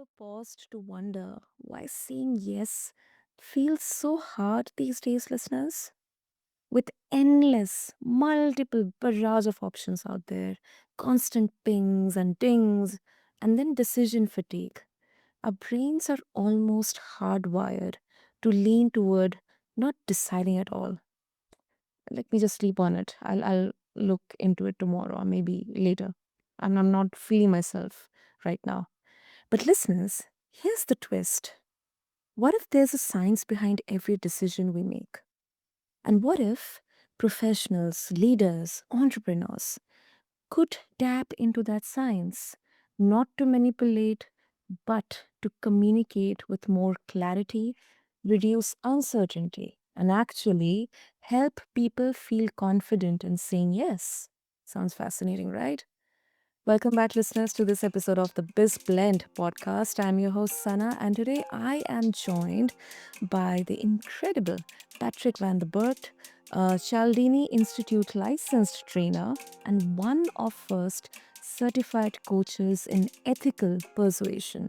ever paused to wonder why saying yes feels so hard these days, listeners? With endless, multiple barrage of options out there, constant pings and dings, and then decision fatigue, our brains are almost hardwired to lean toward not deciding at all. Let me just sleep on it. I'll look into it tomorrow or maybe later. And I'm not feeling myself right now. But listeners, here's the twist. What if there's a science behind every decision we make? And what if professionals, leaders, entrepreneurs could tap into that science, not to manipulate, but to communicate with more clarity, reduce uncertainty, and actually help people feel confident in saying yes? Sounds fascinating, right? Welcome back, listeners, to this episode of the Biz Blend podcast. I'm your host, Sana, and today I am joined by the incredible Patrick van der Burgt, a Cialdini Institute licensed trainer and one of first certified coaches in ethical persuasion.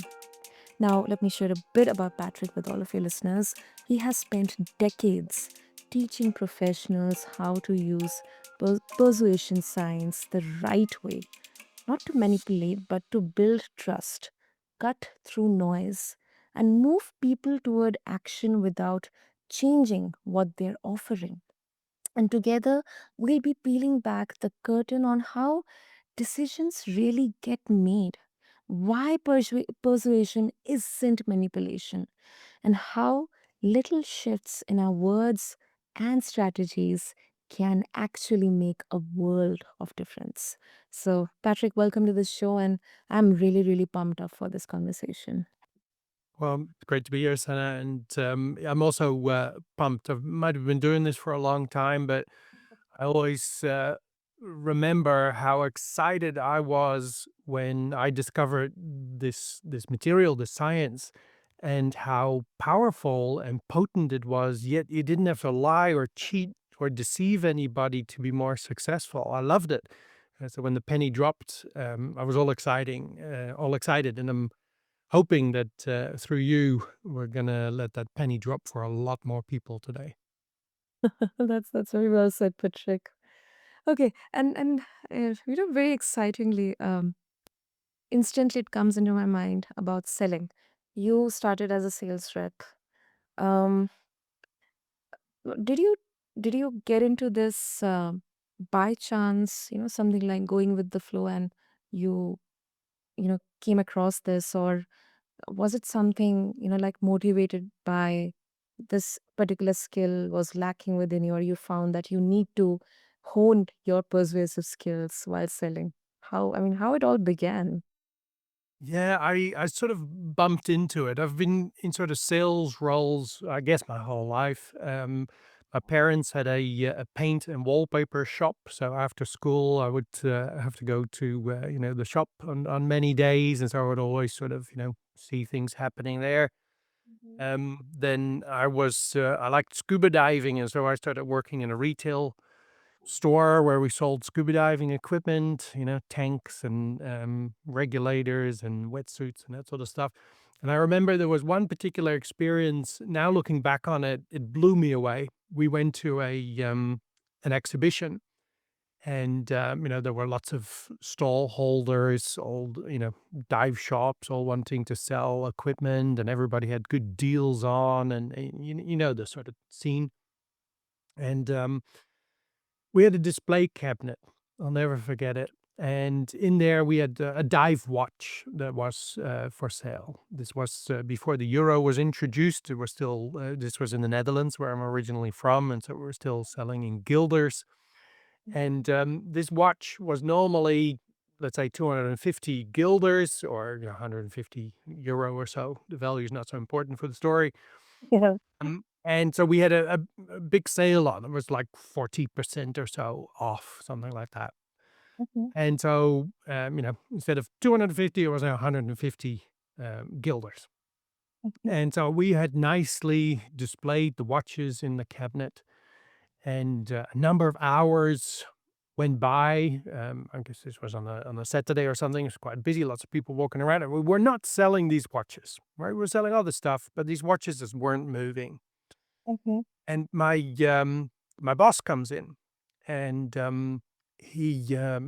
Now, let me share a bit about Patrick with all of your listeners. He has spent decades teaching professionals how to use persuasion science the right way, not to manipulate, but to build trust, cut through noise, and move people toward action without changing what they're offering. And together, we'll be peeling back the curtain on how decisions really get made, why persuasion isn't manipulation, and how little shifts in our words and strategies can actually make a world of difference. So, Patrick, welcome to the show, and I'm really, really pumped up for this conversation. Well, it's great to be here, Sana, and I'm also pumped. I might have been doing this for a long time, but I always remember how excited I was when I discovered this material, this science, and how powerful and potent it was. Yet you didn't have to lie or cheat or deceive anybody to be more successful. I loved it. So when the penny dropped, I was all excited, and I'm hoping that through you, we're gonna let that penny drop for a lot more people today. That's very well said, Patrick. Okay, and very excitingly, instantly it comes into my mind about selling. You started as a sales rep. Um, did you did you get into this by chance? Something like going with the flow, and you came across this, or was it something like motivated by this particular skill was lacking within you, or you found that you need to hone your persuasive skills while selling? How it all began? Yeah, I sort of bumped into it. I've been in sort of sales roles, I guess, my whole life. My parents had a paint and wallpaper shop, so after school, I would have to go to the shop on many days, and so I would always sort of see things happening there. Mhm. Then I liked scuba diving, and so I started working in a retail store where we sold scuba diving equipment, tanks and regulators and wetsuits and that sort of stuff. And I remember there was one particular experience. Now looking back on it, it blew me away. We went to a an exhibition, and there were lots of stall holders, old dive shops, all wanting to sell equipment, and everybody had good deals on, and the sort of scene. And we had a display cabinet. I'll never forget it. And in there, we had a dive watch that was for sale. This was before the euro was introduced. It was still, this was in the Netherlands, where I'm originally from. And so we were still selling in guilders. And this watch was normally, let's say, 250 guilders, or 150 euro or so. The value is not so important for the story. Yeah. And so we had a big sale on. It was like 40% or so off, something like that. Mhm. And so, instead of 250, it was 150 guilders. Mhm. And so we had nicely displayed the watches in the cabinet, and a number of hours. went by. I guess this was on a Saturday or something. It's quite busy, lots of people walking around. And we were not selling these watches, right? We were selling other stuff, but these watches just weren't moving. Okay. And my boss comes in, and he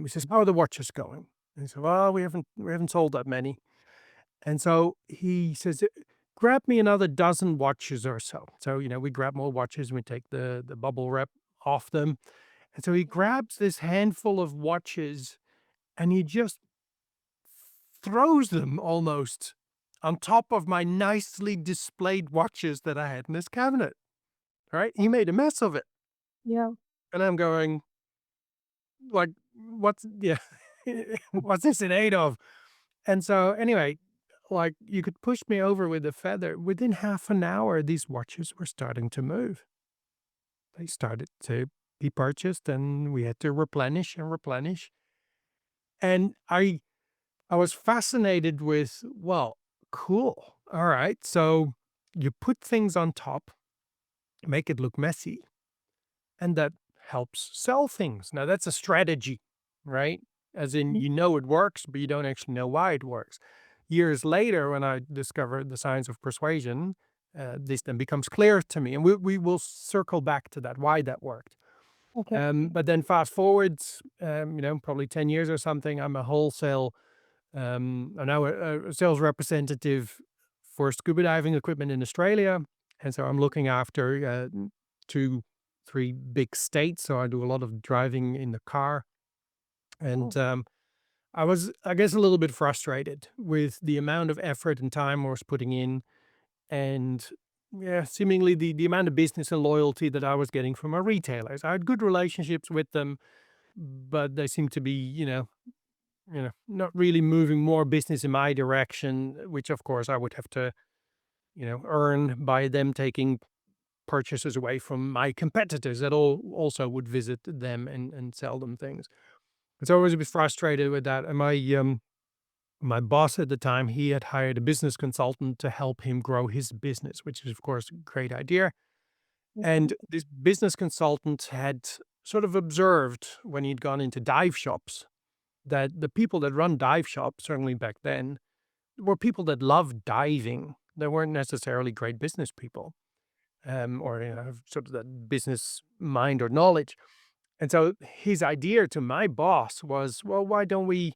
says, "How are the watches going?" And I said, "Well, we haven't sold that many." And so he says, "Grab me another dozen watches or so." So, we grab more watches and we take the bubble wrap off them. And so he grabs this handful of watches and he just throws them almost on top of my nicely displayed watches that I had in this cabinet. Right? He made a mess of it. Yeah. And I'm going, like, what's, yeah, what's this in aid of? And so, anyway, like, you could push me over with a feather. Within half an hour, these watches were starting to move. They started to be purchased, and we had to replenish and replenish. And I was fascinated with, well, cool. All right. So you put things on top, make it look messy, and that helps sell things. Now, that's a strategy, right? As in, Mhm. it works, but you don't actually know why it works. Years later, when I discovered the science of persuasion, this then becomes clear to me. And we will circle back to that, why that worked. Okay. But then fast forward, probably 10 years or something, I'm now a sales representative for scuba diving equipment in Australia. And so I'm looking after two, three big states. So I do a lot of driving in the car. And Oh. I was, I guess, a little bit frustrated with the amount of effort and time I was putting in, and yeah, seemingly the amount of business and loyalty that I was getting from my retailers. I had good relationships with them, but they seemed to be, not really moving more business in my direction, which of course I would have to, earn by them taking purchases away from my competitors that all also would visit them and sell them things. And so I was a bit frustrated with that. And my boss at the time, he had hired a business consultant to help him grow his business, which is of course a great idea. Okay. And this business consultant had sort of observed when he'd gone into dive shops that the people that run dive shops, certainly back then, were people that loved diving. They weren't necessarily great business people, or have sort of that business mind or knowledge. And so his idea to my boss was, well, why don't we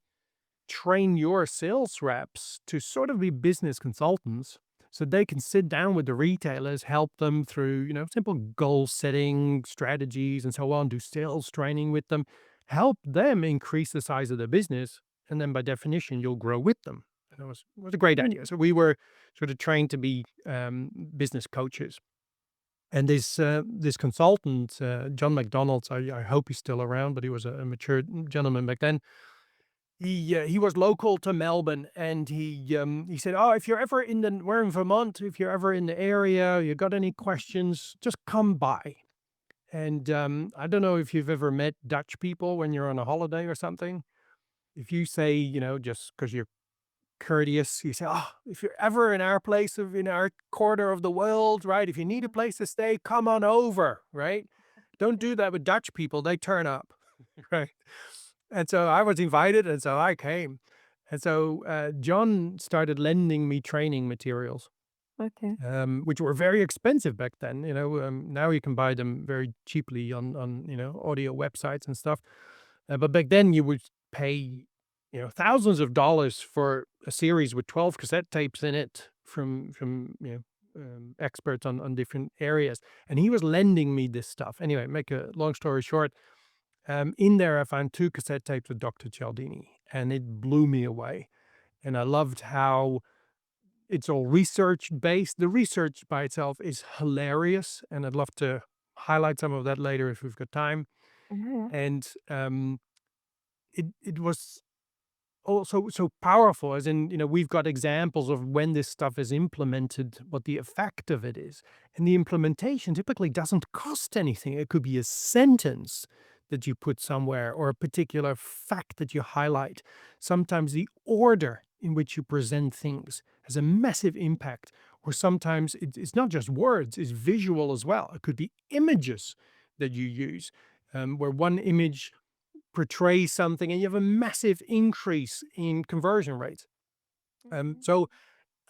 train your sales reps to sort of be business consultants so they can sit down with the retailers, help them through, simple goal setting strategies and so on, do sales training with them, help them increase the size of their business. And then by definition, you'll grow with them. And it was a great Mm. idea. So we were sort of trained to be business coaches. And this consultant, John McDonald, I hope he's still around, but he was a mature gentleman back then. He was local to Melbourne, and he said, "Oh, if you're ever we're in Vermont. If you're ever in the area, you got any questions, just come by." And I don't know if you've ever met Dutch people when you're on a holiday or something. If you say, just because you're courteous, you say, "Oh, if you're ever in our place in our corner of the world, right? If you need a place to stay, come on over, right?" Don't do that with Dutch people; they turn up, right? And so I was invited, and so I came. And so, John started lending me training materials, Okay. which were very expensive back then. Now you can buy them very cheaply on audio websites and stuff. But back then you would pay, thousands of dollars for a series with 12 cassette tapes in it from experts on different areas. And he was lending me this stuff. Anyway, make a long story short, in there, I found 2 cassette tapes with Dr. Cialdini, and it blew me away. And I loved how it's all research-based. The research by itself is hilarious, and I'd love to highlight some of that later if we've got time. Yeah. And, it was also so powerful, as in, we've got examples of when this stuff is implemented, what the effect of it is. And the implementation typically doesn't cost anything. It could be a sentence that you put somewhere or a particular fact that you highlight. Sometimes the order in which you present things has a massive impact. Or sometimes it's not just words, it's visual as well. It could be images that you use, where one image portray something and you have a massive increase in conversion rates. So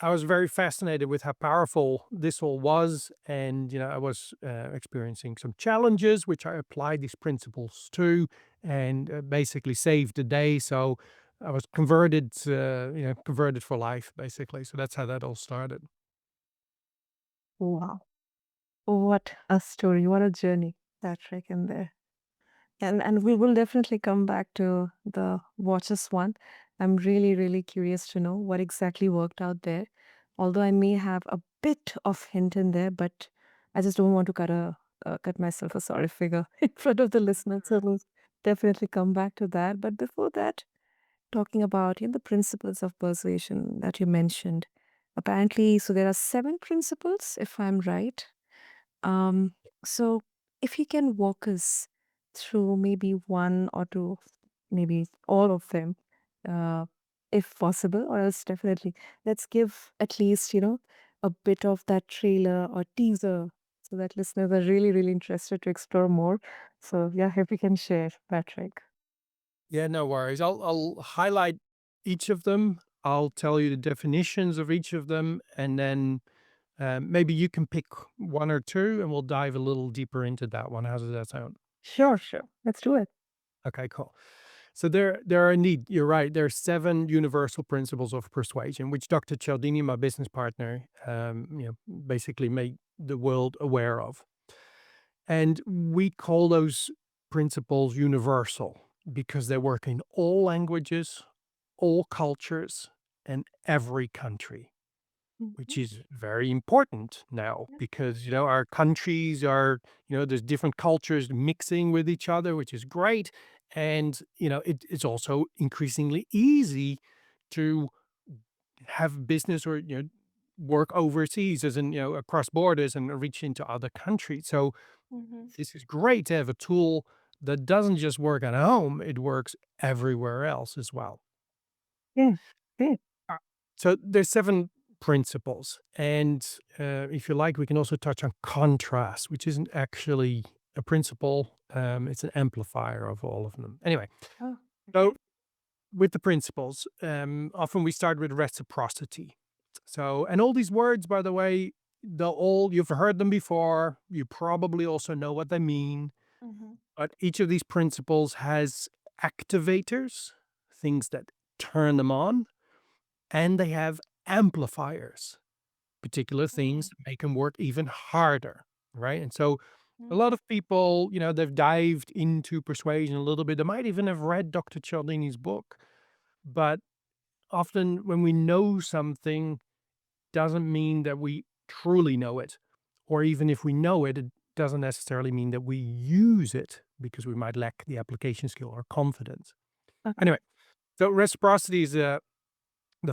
I was very fascinated with how powerful this all was, and I was experiencing some challenges, which I applied these principles to, and basically saved the day. So I was converted, converted for life, basically. So that's how that all started. Wow. What a story. What a journey, Patrick, in there. And we will definitely come back to the watches one. I'm really, really curious to know what exactly worked out there. Although I may have a bit of hint in there, but I just don't want to cut myself a sorry figure in front of the listeners. So we'll definitely come back to that. But before that, talking about the principles of persuasion that you mentioned. Apparently, so there are seven principles, if I'm right. Um, so if you can walk us through maybe one or two, maybe all of them, uh, if possible, or else definitely let's give at least, a bit of that trailer or teaser so that listeners are really, really interested to explore more. So yeah, if you can share, Patrick. Yeah, no worries. I'll highlight each of them. I'll tell you the definitions of each of them, and then maybe you can pick one or two, and we'll dive a little deeper into that one. How does that sound? Sure, sure. Let's do it. Okay, cool. So there are indeed, you're right. There are seven universal principles of persuasion, which Dr. Cialdini, my business partner, basically made the world aware of. And we call those principles universal because they work in all languages, all cultures, and every country, which Mhm. is very important now Yeah. because, our countries are, there's different cultures mixing with each other, which is great. And, it's also increasingly easy to have business or, work overseas as in, across borders and reach into other countries. So Mhm. this is great to have a tool that doesn't just work at home, it works everywhere else as well. Yeah. Great. Uh, So there's seven principles, and if you like, we can also touch on contrast, which isn't actually a principle. It's an amplifier of all of them. Anyway, Oh, so okay. with the principles, often we start with reciprocity. So, and all these words, by the way, you've heard them before. You probably also know what they mean. Mhm. But each of these principles has activators, things that turn them on, and they have amplifiers, particular things Mm. that make them work even harder, right? And so a Mm. lot of people, they've dived into persuasion a little bit. They might even have read Dr. Cialdini's book, but often when we know something doesn't mean that we truly know it. Or even if we know it, it doesn't necessarily mean that we use it because we might lack the application skill or confidence. Okay. Anyway, so reciprocity is the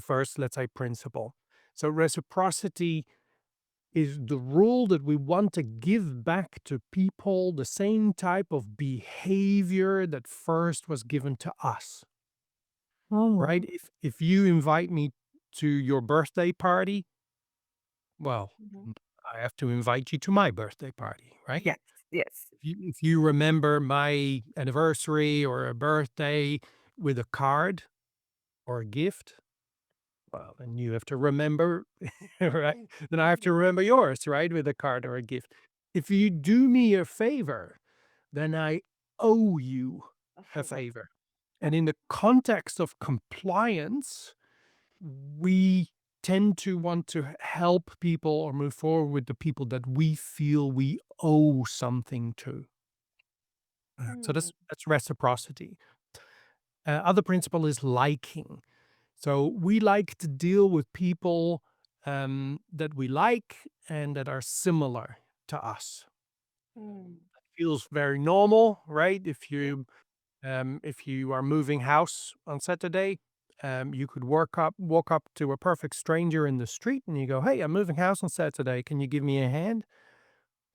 first, let's say, principle. So reciprocity is the rule that we want to give back to people the same type of behavior that first was given to us, Oh. right? If you invite me to your birthday party, well, Mhm. I have to invite you to my birthday party, right? Yes, yes. If you remember my anniversary or a birthday with a card or a gift, well, then you have to remember, right? Then I have to Mhm. remember yours, right? With a card or a gift. If you do me a favor, then I owe you A a favor. favor. Yeah. And in the context of compliance, we tend to want to help people or move forward with the people that we feel we owe something to. So Mm. that's reciprocity. Other principle is liking. So we like to deal with people that we like and that are similar to us. Mm. Feels very normal, right? Yeah. If you are moving house on Saturday, you could walk up to a perfect stranger in the street and you go, "Hey, I'm moving house on Saturday. Can you give me a hand?"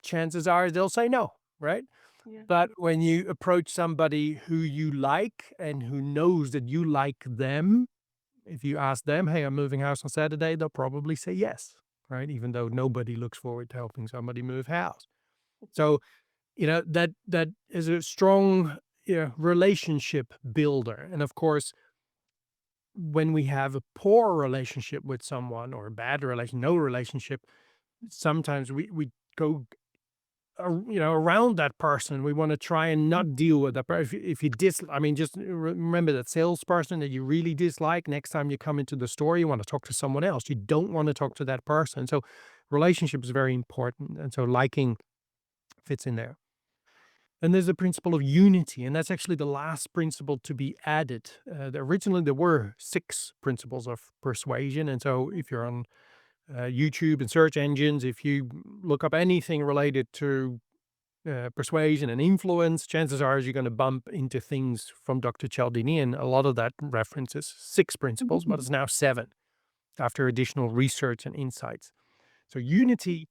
Chances are they'll say no, right? Yeah. But when you approach somebody who you like and who knows that you like them, if you ask them, "Hey, I'm moving house on Saturday," they'll probably say yes, right? Even though nobody looks forward to helping somebody move house. So, that is a strong, relationship builder. And of course, when we have a poor relationship with someone or a bad relation, no relationship, sometimes we go around that person. We want to try and not deal with that person. If you I mean, just remember that salesperson that you really dislike. Next time you come into the store, you want to talk to someone else. You don't want to talk to that person. So, relationship is very important, and so liking fits in there. And there's the principle of unity, and that's actually the last principle to be added. Originally, there were 6 principles of persuasion, and so if you're on YouTube and search engines, if you look up anything related to persuasion and influence, chances are you're going to bump into things from Dr. Cialdini, and a lot of that references 6 principles, but it's now 7 after additional research and insights. So unity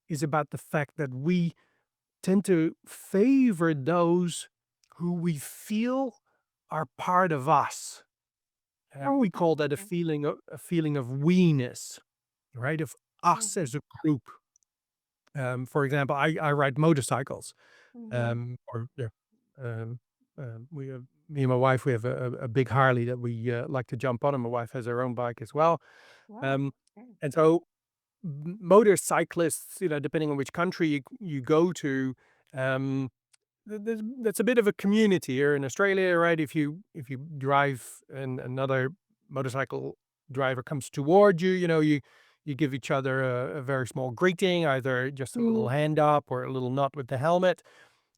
is about the fact that we tend to favor those who we feel are part of us. And we call that a feeling of we-ness, right? Of us as a group. For example, I ride motorcycles. Or yeah, we have me and my wife. We have a big Harley that we like to jump on, and my wife has her own bike as well. Um, and so motorcyclists, depending on which country you go to, um, that's a bit of a community here in Australia, right? If you drive and another motorcycle driver comes toward you, you give each other a very small greeting, either just a little hand up or a little nod with the helmet,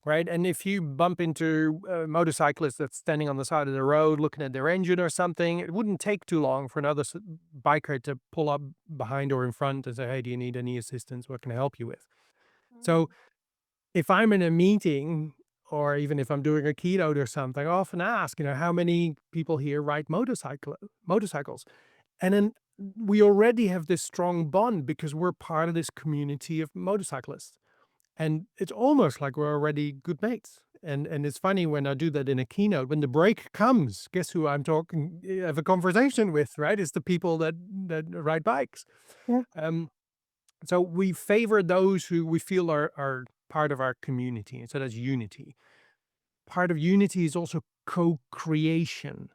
right? And if you bump into a motorcyclist that's standing on the side of the road looking at their engine or something, it wouldn't take too long for another biker to pull up behind or in front and say, "Hey, do you need any assistance? What can I help you with?" So if I'm in a meeting or even if I'm doing a keynote or something, I often ask, how many people here ride motorcycles? And then we already have this strong bond because we're part of this community of motorcyclists. And it's almost like we're already good mates. And it's funny when I do that in a keynote, when the break comes, guess who I'm talking, have a conversation with, right? It's the people that ride bikes. Yeah. Um, so we favor those who we feel are part of our community. And so that's unity. Part of unity is also co-creation,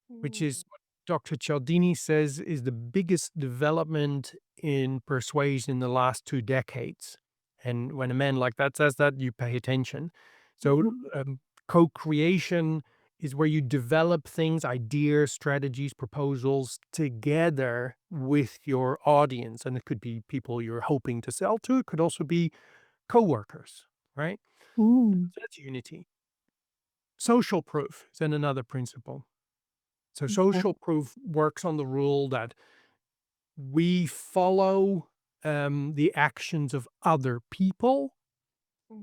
which is what Dr. Cialdini says is the biggest development in persuasion in the last 2 decades. And when a man like that says that, you pay attention. So, co-creation is where you develop things, ideas, strategies, proposals together with your audience. And it could be people you're hoping to sell to. It could also be coworkers, right? Mm. So that's unity. Social proof is then another principle. So Okay. social proof works on the rule that we follow the actions of other people,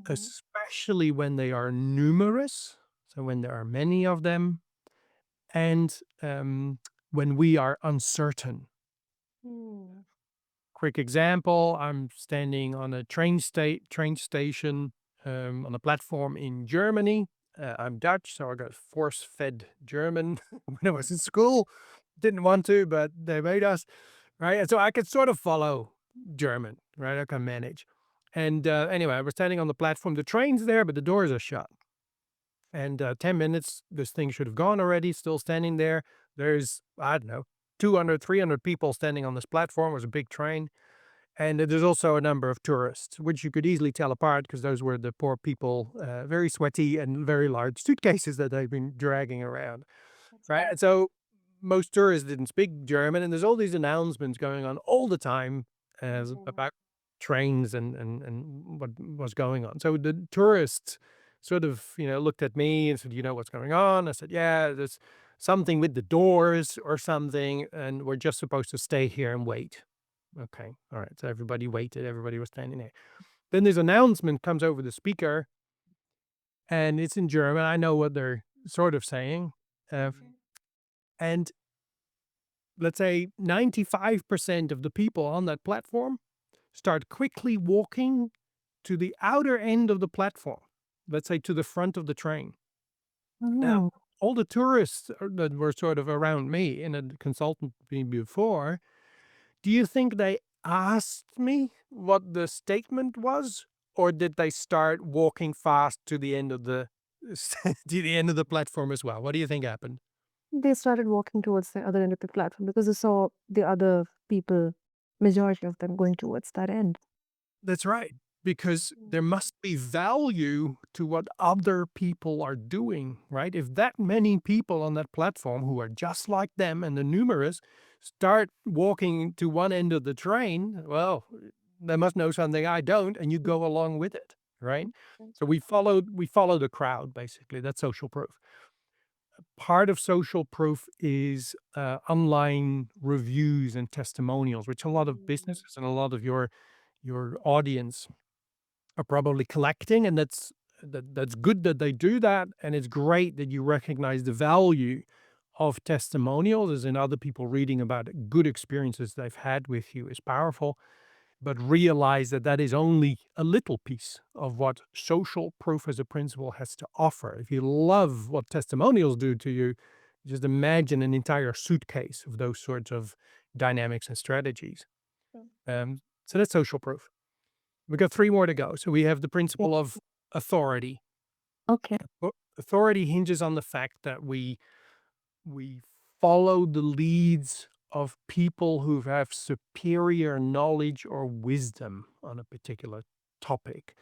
especially when they are numerous. So when there are many of them, and when we are uncertain. Quick example: I'm standing on a train station on a platform in Germany. I'm Dutch, so I got force-fed German when I was in school. Didn't want to, but they made us, right? And so I could sort of follow German, right? I can manage. And anyway, I was standing on the platform. The train's there, but the doors are shut. And 10 minutes, this thing should have gone already, still standing there. There's, I don't know, 200, 300 people standing on this platform. It was a big train. And there's also a number of tourists, which you could easily tell apart because those were the poor people, very sweaty and very large suitcases that they've been dragging around, right? And so most tourists didn't speak German, and there's all these announcements going on all the time about trains and what was going on. So the tourists sort of, looked at me and said, "You know what's going on?" I said, "Yeah, there's something with the doors or something, and we're just supposed to stay here and wait." Okay. All right. So everybody waited. Everybody was standing there. Then this announcement comes over the speaker and it's in German. I know what they're sort of saying. Uh, and let's say 95% of the people on that platform start quickly walking to the outer end of the platform, let's say to the front of the train. Now, Oh. all the tourists that were sort of around me and a consultant me before, do you think they asked me what the statement was, or did they start walking fast to the end of the to the end of the platform as well. What do you think happened? They started walking towards the other end of the platform because they saw the other people, majority of them, going towards that end. That's right, because there Mm. must be value to what other people are doing, right? If that many people on that platform who are just like them and the numerous start walking to one end of the train, well, they must know something I don't, and you go along with it, right? So we followed the crowd basically. That's social proof. Part of social proof is online reviews and testimonials, which a lot of Mm. businesses and a lot of your audience are probably collecting, and that's good that they do that, and it's great that you recognize the value of testimonials, as in other people reading about good experiences they've had with you is powerful, but realize that that is only a little piece of what social proof as a principle has to offer. If you love what testimonials do to you, just imagine an entire suitcase of those sorts of dynamics and strategies. Mm. So that's social proof. We got 3 more to go. So we have the Yeah. principle of authority. Okay. Authority hinges on the fact that we follow the leads of people who have superior knowledge or wisdom on a particular topic.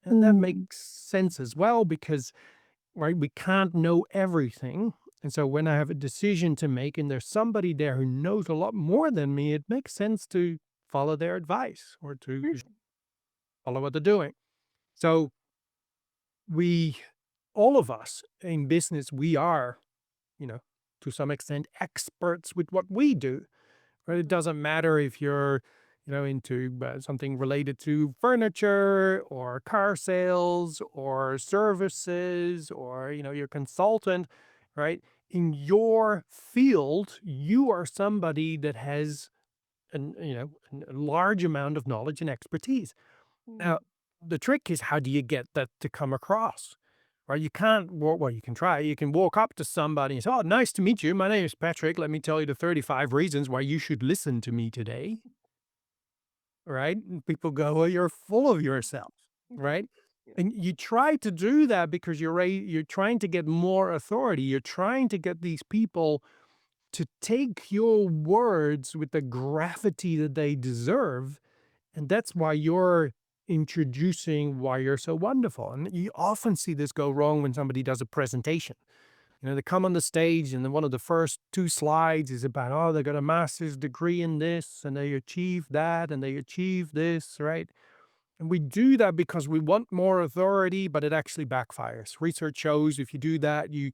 And that Mm. makes sense as well because, right, we can't know everything. And so when I have a decision to make and there's somebody there who knows a lot more than me, it makes sense to follow their advice or to Mm. follow what they're doing. So we all of us in business, we are, you know, to some extent experts with what we do. Right? It Mhm. doesn't matter if you're, into something related to furniture or car sales or services or, you're a consultant, right? In your field, you are somebody that has a large amount of knowledge and expertise. Now, Mm. the trick is how do you get that to come across? Right? You can't well, you can try. You can walk up to somebody and say, "Oh, nice to meet you. My name is Patrick. Let me tell you the 35 reasons why you should listen to me today." Right? And people go, "Well, you're full of yourself." Right? Yeah. And you try to do that because you're trying to get more authority. You're trying to get these people to take your words with the gravity that they deserve, and that's why you're introducing why you're so wonderful. And you often see this go wrong when somebody does a presentation. They come on the stage and then one of the first 2 slides is about, oh, they got a master's degree in this and they achieved that and they achieved this, right? And we do that because we want more authority, but it actually backfires. Research shows if you do that, you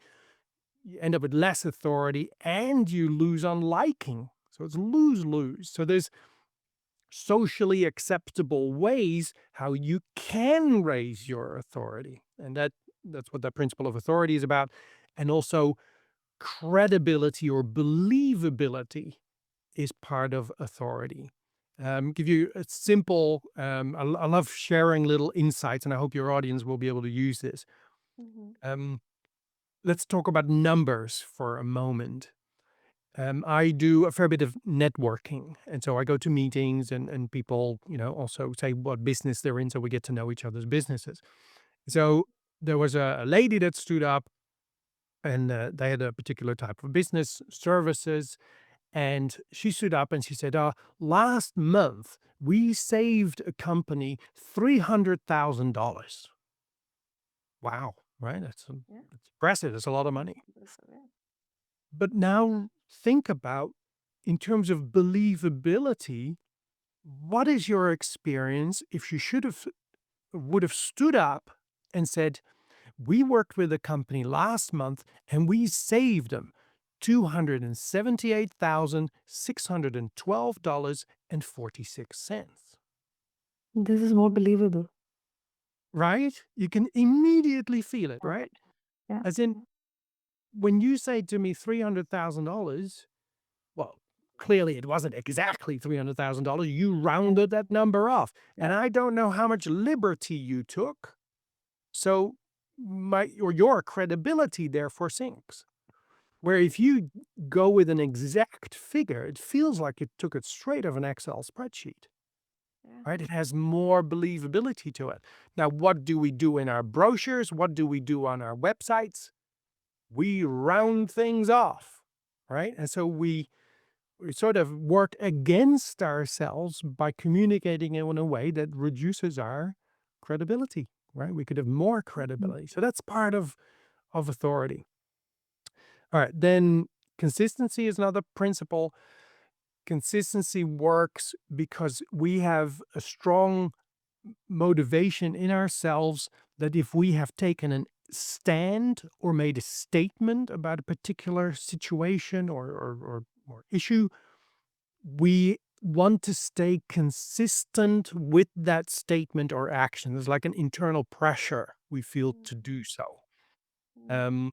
end up with less authority and you lose on liking. So it's lose lose. So there's socially acceptable ways how you can raise your authority. And that's what the principle of authority is about. And also credibility or believability is part of authority. Give you a simple, I love sharing little insights, and I hope your audience will be able to use this. Mhm. Um, let's talk about numbers for a moment. I do a fair bit of networking. And so I go to meetings and people, also say what business they're in. So we get to know each other's businesses. So there was a lady that stood up and they had a particular type of business services. And she stood up and she said, last month we saved a company $300,000. Wow. Right. Yeah. That's impressive. That's a lot of money. Impressive, yeah. But now think about in terms of believability, what is your experience if you would have stood up and said, "We worked with a company last month and we saved them $278,612.46." This is more believable. Right? You can immediately feel it, Yeah. right? Yeah. As in, when you say to me $300,000, well, clearly it wasn't exactly $300,000. You Yeah. rounded that number off. Yeah. And I don't know how much liberty you took. So your credibility therefore sinks. Where if you go with an exact figure, it feels like you took it straight of an Excel spreadsheet. right? It has more believability to it. Now, what do we do in our brochures? What do we do on our websites? We round things off, right? And so we sort of work against ourselves by communicating in a way that reduces our credibility, right? We could have more Mhm. credibility. So that's part of authority. All right, then consistency is another principle. Consistency works because we have a strong motivation in ourselves that if we have taken a stand or made a statement about a particular situation or issue, we want to stay consistent with that statement or action. There's like an internal pressure we feel to Mhm. do so. Mm. Um,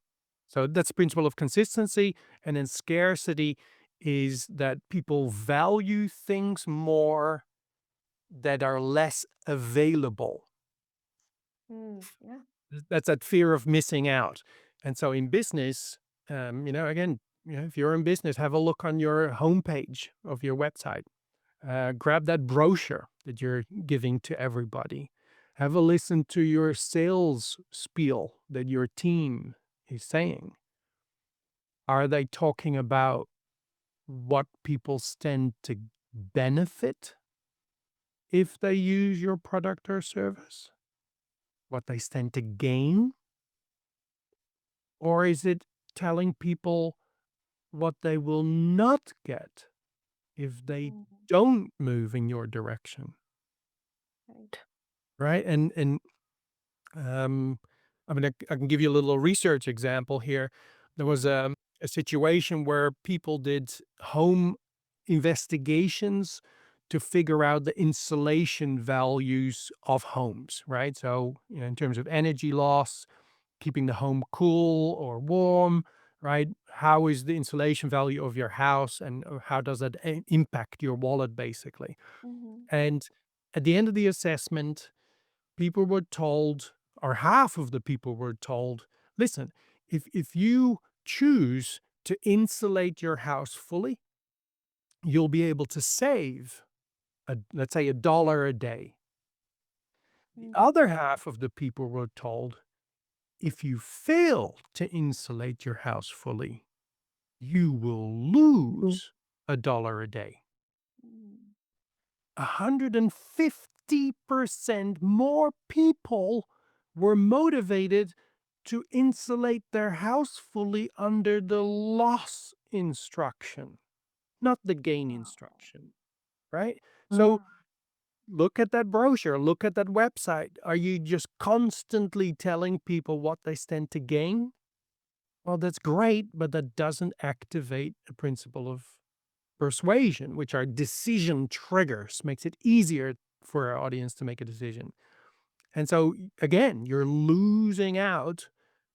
so that's the principle of consistency. And then scarcity is that people value things more that are less available. Yeah. That's that fear of missing out. And so in business, again, if you're in business, have a look on your homepage of your website. Grab that brochure that you're giving to everybody. Have a listen to your sales spiel that your team is saying. Are they talking about what people stand to benefit if they use your product or service? What they stand to gain? Or is it telling people what they will not get if they Mhm. don't move in your direction? Right. Right? And Um, I can give you a little research example here. There was Mhm. a situation where people did home investigations to figure out the insulation values of homes, right? So, in terms of energy loss, keeping the home cool or warm, right? How is the insulation value of your house and how does that impact your wallet, basically? Mhm. And at the end of the assessment, people were told, or half of the people were told, listen, if you choose to insulate your house fully, you'll be able to save let's say $1 a day. The Mhm. other half of the people were told, if you fail to insulate your house fully, you will Mm. lose $1 a day. Mm. 150% more people were motivated to insulate their house fully under the loss instruction, not the gain Wow. instruction, right? So Mm. look at that brochure, look at that website. Are you just constantly telling people what they stand to gain? Well, that's great, but that doesn't activate the principle of persuasion, which are decision triggers, makes it easier for our audience to make a decision. And so, again, you're losing out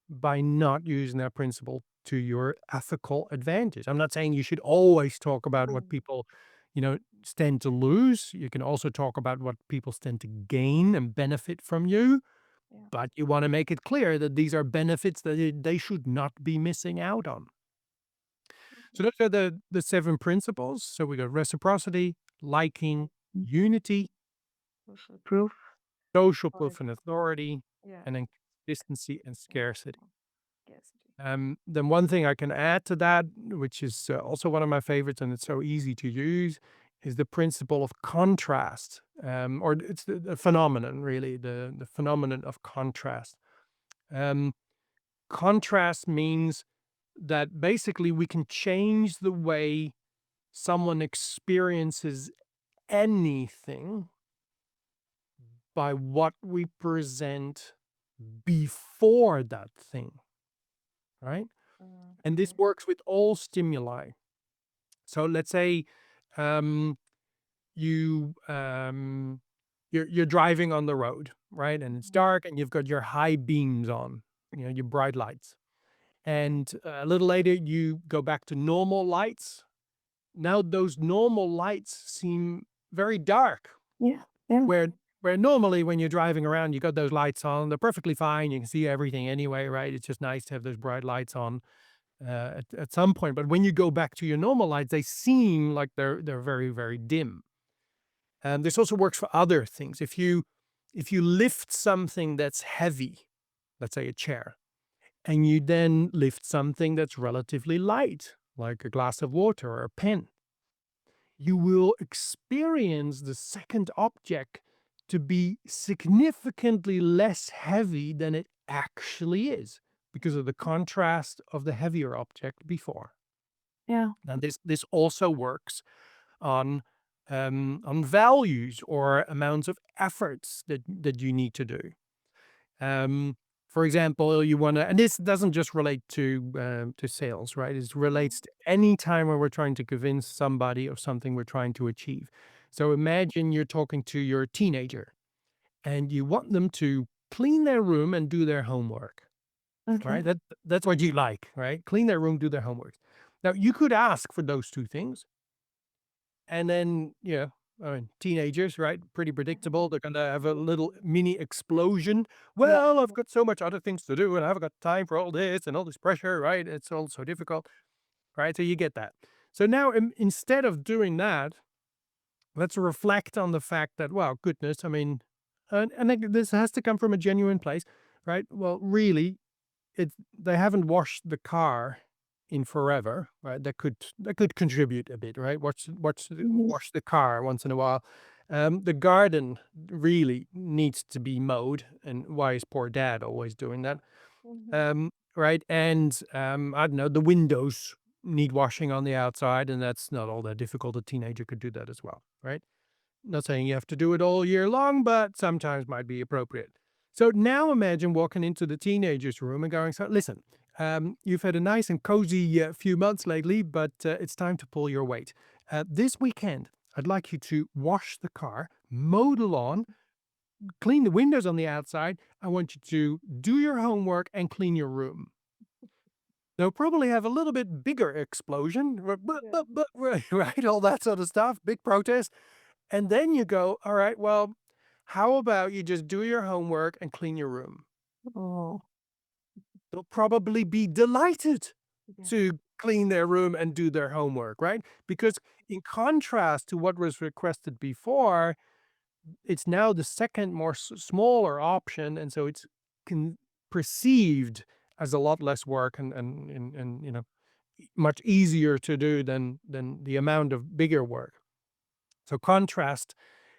by not using that principle to your ethical advantage. I'm not saying you should always talk about what Mm. people, stand to lose. You can also talk about what people stand to gain and benefit from you. Yeah. But you want to make it clear that these are benefits that they should not be missing out on. So Mhm. those are the 7 principles. So we got reciprocity, liking, Mm. unity, Social proof. social Authority. proof and authority, Yeah. and then consistency and Yeah. scarcity. Scarcity. Then one thing I can add to that, which is also one of my favorites, and it's so easy to use, is the principle of contrast, or it's the phenomenon, really, the phenomenon of contrast. Um, Contrast means that basically we can change the way someone experiences anything by what we present before that thing, right? And this Okay. works with all stimuli. So let's say um, you you're driving on the road, right? And it's Mhm. dark, and you've got your high beams on, your bright lights. Okay. And a little later, you go back to normal lights. Now those normal lights seem very dark. Yeah. Yeah. Where where normally when you're driving around, you got those lights on, they're perfectly fine, you can see everything anyway, right? It's just nice to have those bright lights on, at some point, but when you go back to your normal lights, they seem like they're very, very dim. This also works for other things. If you lift something that's heavy, let's say a chair, and you then lift something that's relatively light, like a glass of water or a pen, you will experience the second object to be significantly less heavy than it actually is because of the contrast of the heavier object before. Yeah. And this also works on values or amounts of efforts that you need to do. Um, for example, you want to, and this doesn't just relate to sales, right? It relates to any time where we're trying to convince somebody of something we're trying to achieve. So imagine you're talking to your teenager and you want them to clean their room and do their homework, Okay. right? That's what you like, right? Clean their room, do their homework. Now you could ask for those two things, and then, I mean, teenagers, right? Pretty predictable. They're gonna have a little mini explosion. Yeah. Well, I've got so much other things to do, and I haven't got time for all this and all this pressure, right? It's all so difficult, right? So you get that. So now, instead of doing that, let's reflect on the fact that, well, goodness, I mean, and this has to come from a genuine place, right? Well, really, they haven't washed the car in forever, right? That could contribute a bit, right? Mhm. Wash the car once in a while. The garden really needs to be mowed, and why is poor dad always doing that? Mhm. Right? And I don't know, the windows need washing on the outside, and that's not all that difficult. A teenager could do that as well, right? Not saying you have to do it all year long, but sometimes might be appropriate. So now imagine walking into the teenager's room and going, so listen, you've had a nice and cozy few months lately, but it's time to pull your weight. This weekend, I'd like you to wash the car, mow the lawn, clean the windows on the outside. I want you to do your homework and clean your room. They'll probably have a little bit bigger explosion, Yeah. right? All that sort of stuff, big protest. And then you go, all right, well, how about you just do your homework and clean your room? Oh. They'll probably be delighted Yeah. to clean their room and do their homework, right? Because in contrast to what was requested before, it's now the second more smaller option. And so it's perceived as a lot less work and much easier to do than the amount of bigger work. So contrast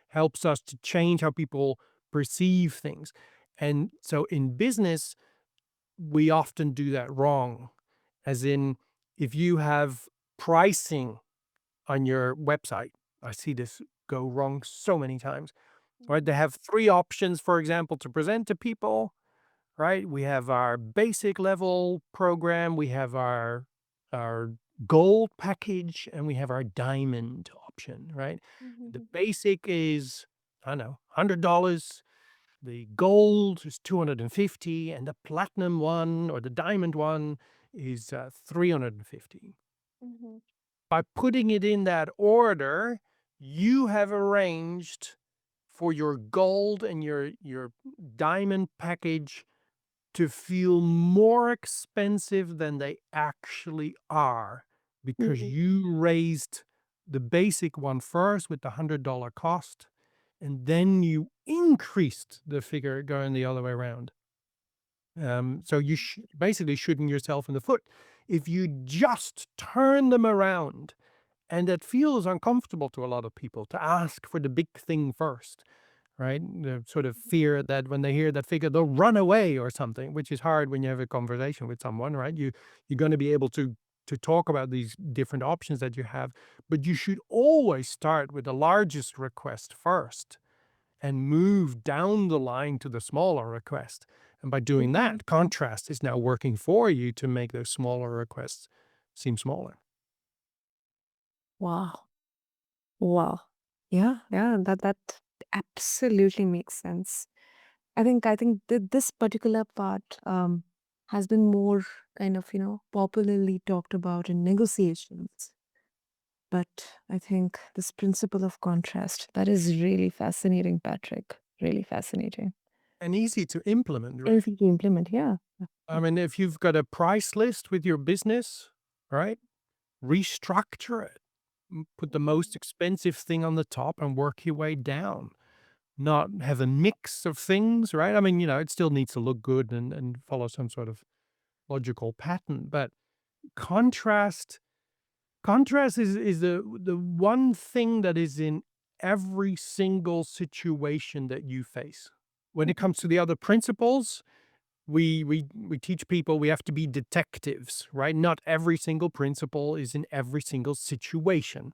helps us to change how people perceive things. And so in business, we often do that wrong. As in, if you have pricing on your website, I see this go wrong so many times, right? They Mhm. have three options, for example, to present to people, right? We have our basic level program, we have our gold package, and we have our diamond option, right? The Mhm. basic is, I don't know, $100. The gold is 250, and the platinum one or the diamond one is 350. Mhm. By putting it in that order, you have arranged for your gold and your diamond package to feel more expensive than they actually are because Mhm. you raised the basic one first with the $100 cost, and then you increased the figure going the other way around. So you basically shooting yourself in the foot. If you just turn them around, and it feels uncomfortable to a lot of people to ask for the big thing first, right? The sort of fear that when they hear that figure, they'll run away or something, which is hard when you have a conversation with someone, right? You're going to be able to talk about these different options that you have, but you should always start with the largest request first and move down the line to the smaller request. And by doing Mhm. that, contrast is now working for you to make those smaller requests seem smaller. Wow. Wow. Yeah, yeah, that absolutely makes sense. I think this particular part has been more kind of, popularly talked about in negotiations. But I think this principle of contrast, that is really fascinating, Patrick. Really fascinating. And easy to implement, right? Easy to implement, yeah. I mean, if you've got a price list with your business, right? Restructure it. put the Mhm. most expensive thing on the top and work your way down. Not have a mix of things, right? I mean, it still needs to look good and follow some sort of logical pattern, but contrast contrast is the one thing that is in every single situation that you face. When it Mhm. comes to the other principles, we teach people we have to be detectives, right? Not every single principle is in every single situation,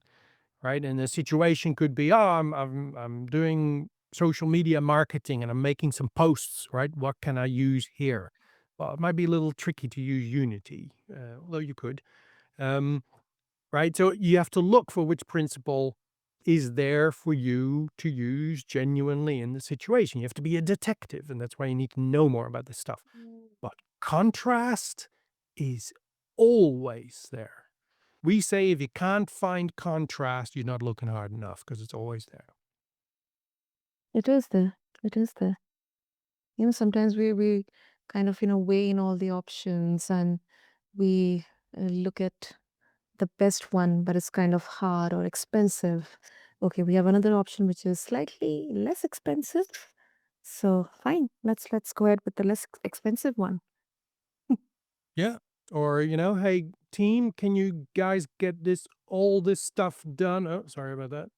right? And the situation could be, oh, I'm doing social media marketing and I'm making some posts, right? What can I use here? Well, it might be a little tricky to use Unity, although you could. Um, right? So you have to look for which principle is there for you to use genuinely in the situation. You have to be a detective, and that's why you need to know more about this stuff. Mm. But contrast is always there. We say if you can't find contrast, you're not looking hard enough because it's always there. It is there. It is there. Sometimes we kind of, weigh in all the options and we look at the best one, but it's kind of hard or expensive. Okay, we have another option which is slightly less expensive. So fine, let's go ahead with the less expensive one. Yeah. Or, hey, team, can you guys get all this stuff done? Oh, sorry about that.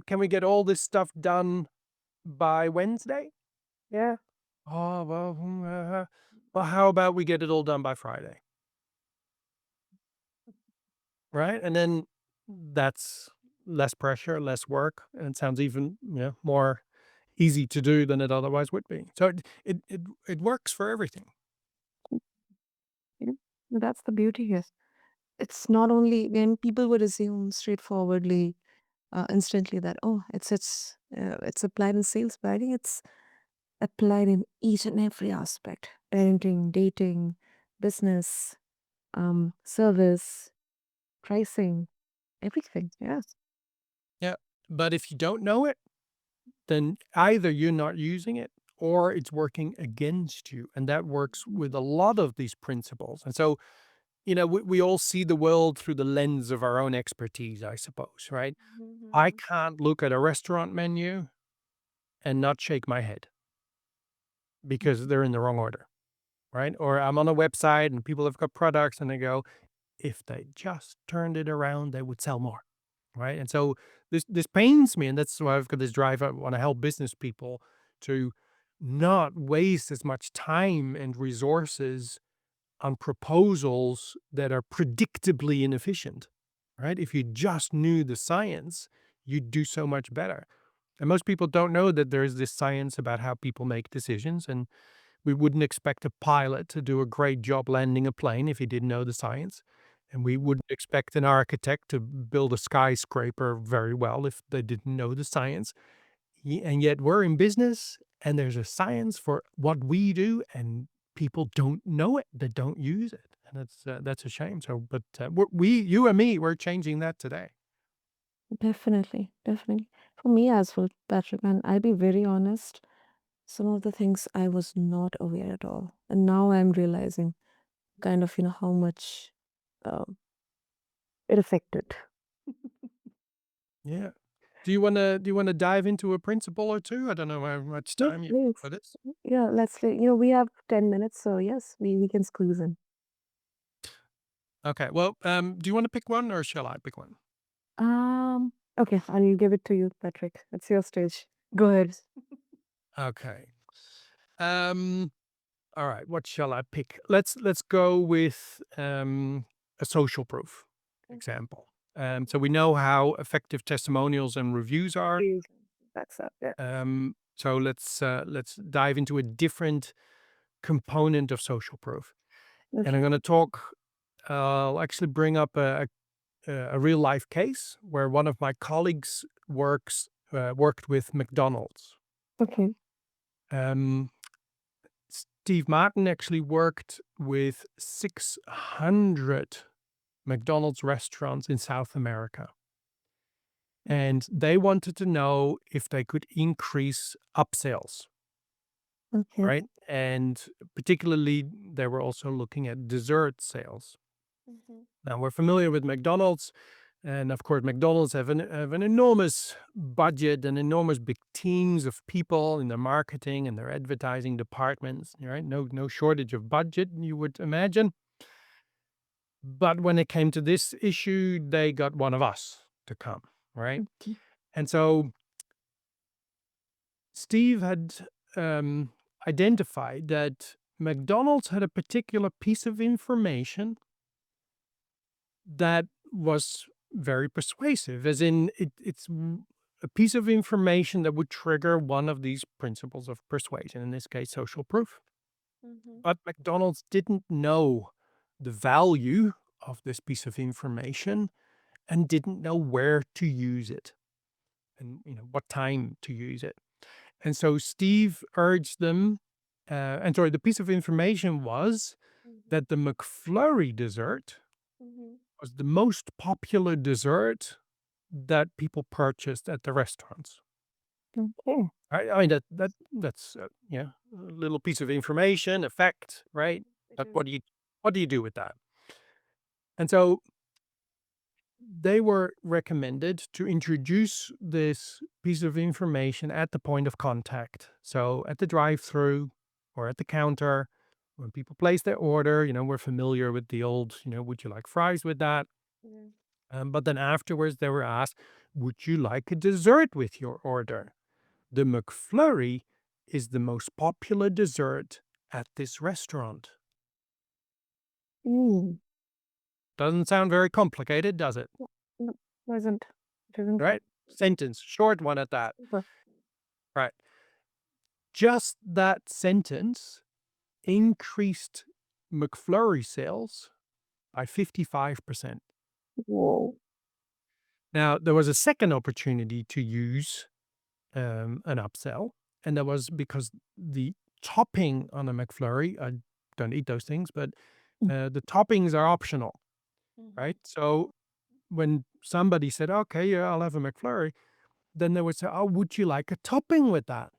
Can we get all this stuff done by Wednesday? Yeah. Oh, well, well, how about we get it all done by Friday? Right? And then that's less pressure, less work, and it sounds even, more easy to do than it otherwise would be. So it works for everything. You know, that's the beauty here. It's not only when people would assume straightforwardly, instantly that it's applied in sales, but I think it's applied in each and every aspect: parenting, dating, business, service, pricing, everything. Yes. Yeah. But if you don't know it, then either you're not using it or it's working against you. And that works with a lot of these principles. And so, we all see the world through the lens of our own expertise, I suppose, right? I Mhm. can't look at a restaurant menu and not shake my head because they're in the wrong order, right? Or I'm on a website and people have got products and they go, if they just turned it around, they would sell more, right? And so this pains me, and that's why I've got this drive. I want to help business people to not waste as much time and resources on proposals that are predictably inefficient, right? If you just knew the science, you'd do so much better. And most people don't know that there's this science about how people make decisions. And we wouldn't expect a pilot to do a great job landing a plane if he didn't know the science. And we wouldn't expect an architect to build a skyscraper very well if they didn't know the science. And yet we're in business and there's a science for what we do and people don't know it. They don't use it. And that's a shame. So, but you and me, we're changing that today. Definitely, definitely. For me as well, Patrick, and I'll be very honest, some of the things I was not aware at all. And now I'm realizing kind of, how much um, it affected. Yeah. Do you wanna dive into a principle or 2? I don't know how much Yes, time you please. for this. Yeah, we have 10 minutes, so yes, we can squeeze in. Okay. Well, do you wanna pick one or shall I pick one? Okay, I'll give it to you, Patrick. It's your stage. Go ahead. Okay. Um, all right, what shall I pick? Let's go with a social proof Okay. example. So we know how effective testimonials and reviews are. Please. That's up. Yeah. So let's dive into a different component of social proof, and I'm Okay. going to talk. I'll actually bring up a real life case where one of my colleagues worked with McDonald's. Okay. Um, Steve Martin actually worked with 600 McDonald's restaurants in South America. And they wanted to know if they could increase upsells, Okay. right? And particularly, they were also looking at dessert sales. Mhm. Now, we're familiar with McDonald's. And of course, McDonald's have an enormous budget and enormous big teams of people in their marketing and their advertising departments, right? No shortage of budget, you would imagine. But when it came to this issue, they got one of us to come, right? Mhm. And so Steve had um, identified that McDonald's had a particular piece of information that was very persuasive, as in a piece of information that would trigger one of these principles of persuasion, in this case, social proof. Mhm. But McDonald's didn't know the value of this piece of information and didn't know where to use it and what time to use it. And so Steve urged them, and sorry, the piece of information was Mhm. that the McFlurry dessert Mhm. was the most popular dessert that people purchased at the restaurants. Okay. I mean, that's, yeah, a little piece of information, a fact, right? It But is. what do you do with that? And so they were recommended to introduce this piece of information at the point of contact. So at the drive-through or at the counter, when people place their order, we're familiar with the old, would you like fries with that? Yeah. But then afterwards, they were asked, would you like a dessert with your order? The McFlurry is the most popular dessert at this restaurant. Mm. Doesn't sound very complicated, does it? No, no, wasn't. It isn't Right? Sentence, short one at that. super. Right. Just that sentence increased McFlurry sales by 55%. Whoa. Now, there was a second opportunity to use an upsell, and that was because the topping on a McFlurry, I don't eat those things, but the toppings are optional, Mhm. right? So when somebody said, okay, yeah, I'll have a McFlurry, then they would say, oh, would you like a topping with that?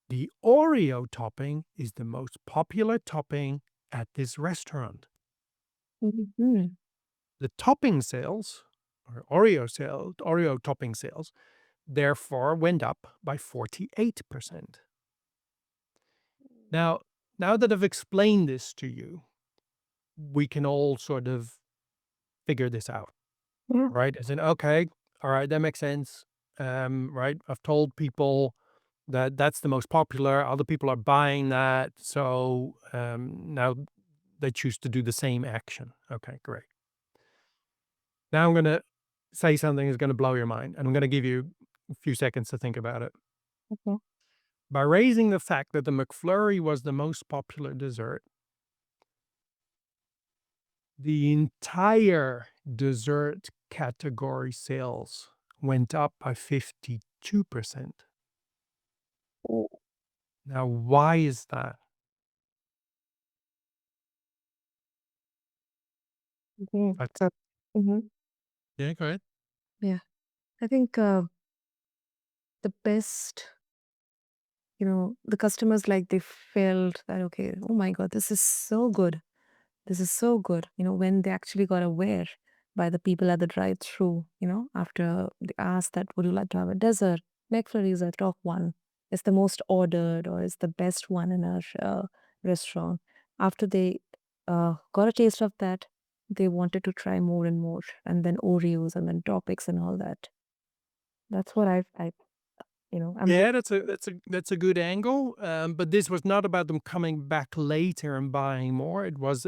The Oreo topping is the most popular topping at this restaurant. Mhm. The topping sales, or Oreo topping sales, therefore went up by 48%. Now, now that I've explained this to you, we can all sort of figure this out, Yeah. right? As in, okay, all right, that makes sense. Right? I've told people that that's the most popular. Other people are buying that, so now they choose to do the same action. Okay, great. Now I'm going to say something that's going to blow your mind, and I'm going to give you a few seconds to think about it. Okay. By raising the fact that the McFlurry was the most popular dessert, the entire dessert category sales went up by 52%. Oh, Now, why is that? okay. That's So, mhm. Yeah, go ahead. Yeah. I think the best, the customers like they felt that, okay, oh my God, this is so good. This is so good. When they actually got aware by the people at the drive-through, after they asked that, would you like to have a dessert? McFlurry is a top one. It's the most ordered or it's the best one in our restaurant. After they got a taste of that, they wanted to try more and more, and then Oreos and then topics and all that. That's what I'm Yeah, that's a good angle, but this was not about them coming back later and buying more. It was,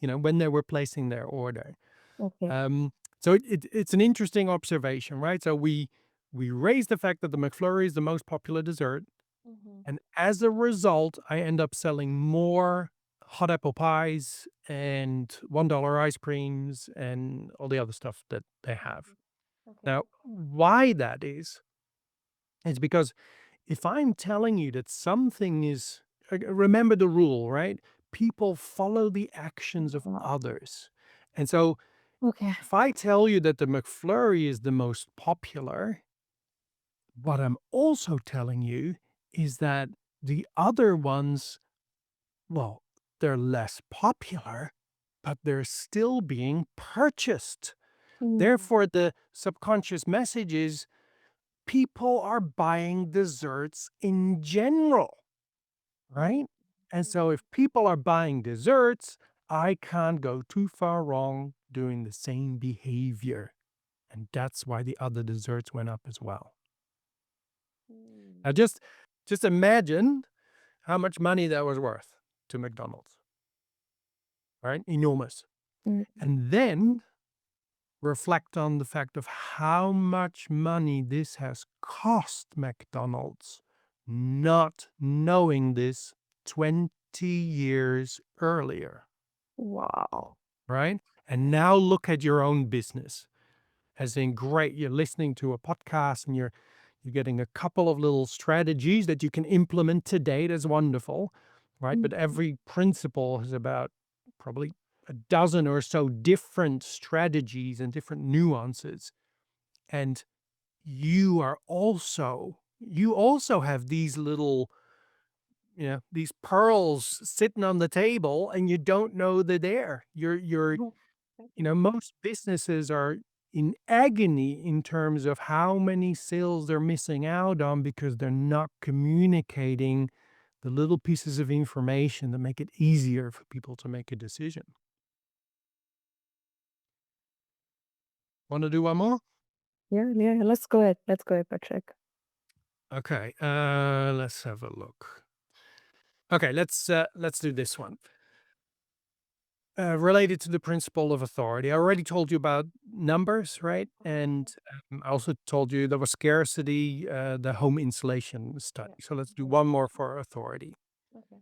when they were placing their order. okay. Um, so it's an interesting observation, right? So we raised the fact that the McFlurry is the most popular dessert, Mhm. and as a result, I end up selling more hot apple pies and $1 ice creams and all the other stuff that they have. Mhm. Okay. Now, why that is because if I'm telling you that something is, remember the rule, right? People follow the actions of Wow. others. And so Okay. if I tell you that the McFlurry is the most popular, what I'm also telling you is that the other ones, well, they're less popular, but they're still being purchased. Mm. Therefore, the subconscious message is people are buying desserts in general, Mm. right? And so Mm. if people are buying desserts, I can't go too far wrong doing the same behavior. And that's why the other desserts went up as well. Mm. Now just imagine how much money that was worth to McDonald's, right? Enormous. Mm. And then reflect on the fact of how much money this has cost McDonald's not knowing this 20 years earlier, Wow. right? And now look at your own business as in great, you're listening to a podcast and you're getting a couple of little strategies that you can implement today. That's wonderful, right? Mm. But every principle is about probably a dozen or so different strategies and different nuances. And you also have these little, these pearls sitting on the table and you don't know they're there. Most businesses are in agony in terms of how many sales they're missing out on because they're not communicating the little pieces of information that make it easier for people to make a decision. Want to do one more? Yeah, yeah. Let's go ahead. Let's go ahead, Patrick. Okay, let's have a look. Okay, let's do this one. Related to the principle of authority, I already told you about numbers, right? And I also told you there was scarcity, the home insulation study. Yeah. So let's do Mhm. one more for authority. Okay.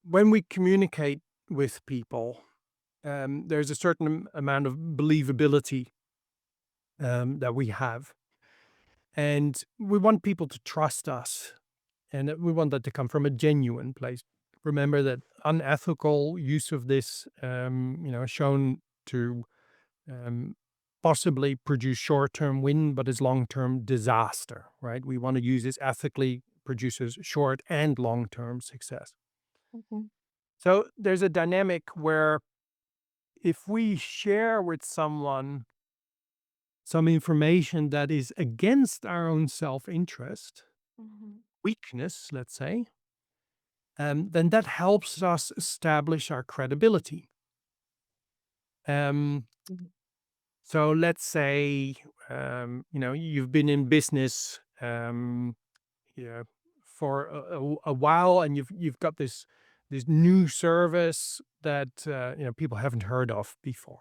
When we communicate with people, there's a certain amount of believability that we have, and we want people to trust us, and we want that to come from a genuine place. Remember that unethical use of this, is shown to um, possibly produce short-term win, but is long-term disaster, right? We want to use this ethically, produces short and long-term success. Mhm. So there's a dynamic where if we share with someone some information that is against our own self-interest, Mhm. weakness, let's say, then that helps us establish our credibility. Um, Mhm. so let's say, you've been in business, yeah, for a while, and you've got this new service that people haven't heard of before.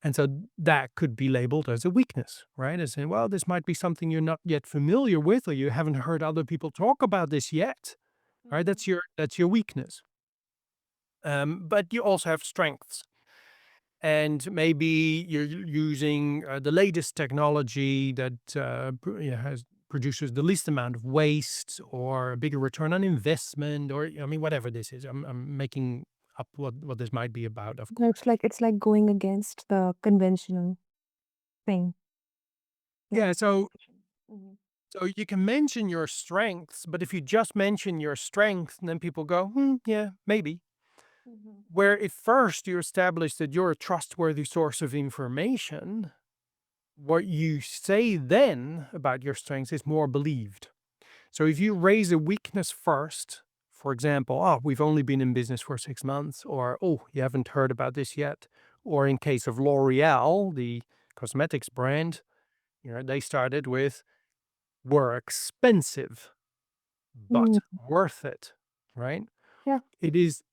And so that could be labeled as a weakness, right? As in, well, this might be something you're not yet familiar with, or you haven't heard other people talk about this yet, right? Mhm. That's your weakness. But you also have strengths, and maybe you're using the latest technology that has produces the least amount of waste or a bigger return on investment, or I mean, whatever this is. I'm making up what this might be about, of No, course. it's like going against the conventional thing. Yeah. Yeah, so Mhm. So you can mention your strengths, but if you just mention your strength, then people go, yeah, maybe. Mhm. Where if first you establish that you're a trustworthy source of information, what you say then about your strengths is more believed. So if you raise a weakness first, for example, oh, we've only been in business for 6 months, or oh, you haven't heard about this yet, or in case of L'Oreal, the cosmetics brand, they started with, we're expensive but Mm. worth it, right? Yeah. It is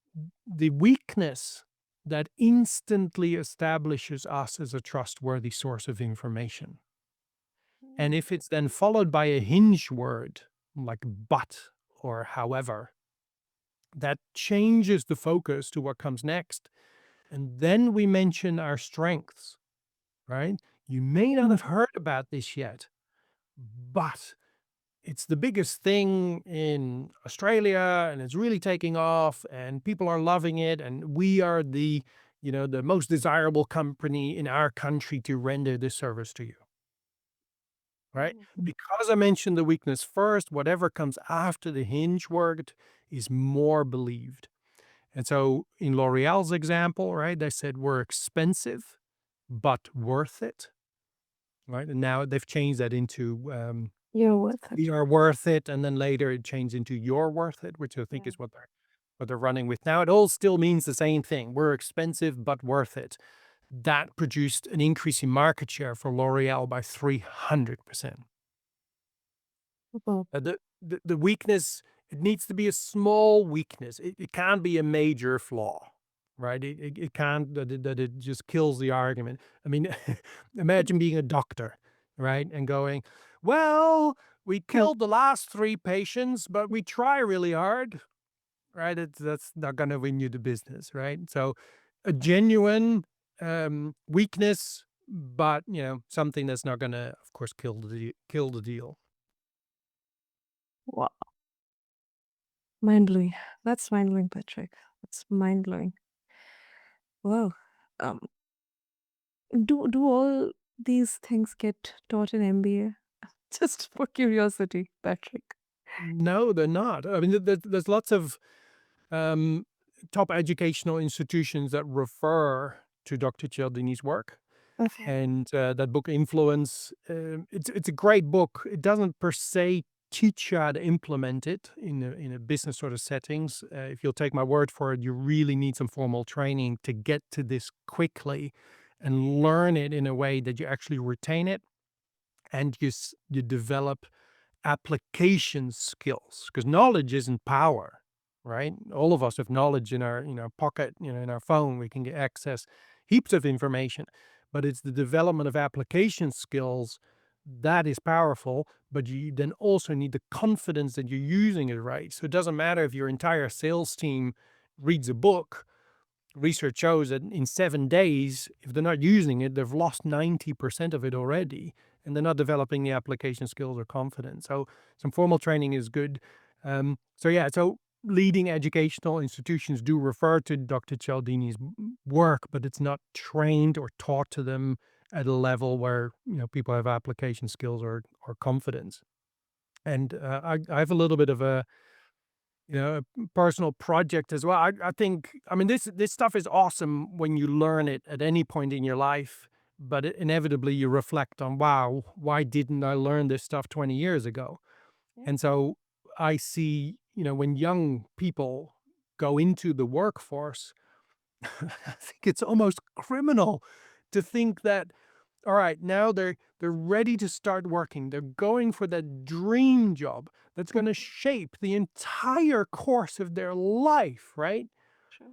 the weakness that instantly establishes us as a trustworthy source of information. And Mm. if it's then followed by a hinge word like but or however, that changes the focus to what comes next. And then we mention our strengths, right? You may not Mm. have heard about this yet, but it's the biggest thing in Australia and it's really taking off and people are loving it. And we are the most desirable company in our country to render this service to you, right? Mhm. Because I mentioned the weakness first, whatever comes after the hinge word is more believed. And so in L'Oreal's example, right, they said we're expensive, but worth it, right? And now they've changed that into You're worth we it. are worth it, and then later it changed into you're worth it, which I think Yeah. is what they're running with now. It all still means the same thing. We're expensive but worth it. That produced an increase in market share for L'Oreal by 300%. Well, The weakness, it needs to be a small weakness. It can't be a major flaw, right? It can't that it just kills the argument. I mean, imagine being a doctor, right? And going, well, we huh. killed the last three patients, but we try really hard, right? That's not going to win you the business, right? So, a genuine weakness, but something that's not going to, of course, kill the deal. Wow. Mind blowing. That's mind blowing, Patrick. That's mind blowing. Wow. Um, do all these things get taught in MBA? Just for curiosity, Patrick. No, they're not. I mean, there's lots of um, top educational institutions that refer to Dr. Cialdini's work, Okay. and that book Influence. It's a great book. It doesn't per se teach you how to implement it in a business sort of settings. If you'll take my word for it, you really need some formal training to get to this quickly and learn it in a way that you actually retain it and you develop application skills, because knowledge isn't power, right? All of us have knowledge in our pocket, in our phone. We can get access heaps of information, but it's the development of application skills that is powerful. But you then also need the confidence that you're using it right. So it doesn't matter if your entire sales team reads a book. Research shows that in 7 days, if they're not using it, they've lost 90% of it already, and they're not developing the application skills or confidence. So some formal training is good. So leading educational institutions do refer to Dr. Cialdini's work, but it's not trained or taught to them at a level where people have application skills or confidence. And I have a little bit of a personal project as well. I think, I mean, this stuff is awesome when you learn it at any point in your life, but inevitably you reflect on, wow, why didn't I learn this stuff 20 years ago? Yeah. And so I see, when young people go into the workforce, I think it's almost criminal to think that, all right, now they're ready to start working. They're going for that dream job that's going to shape the entire course of their life, right? Sure.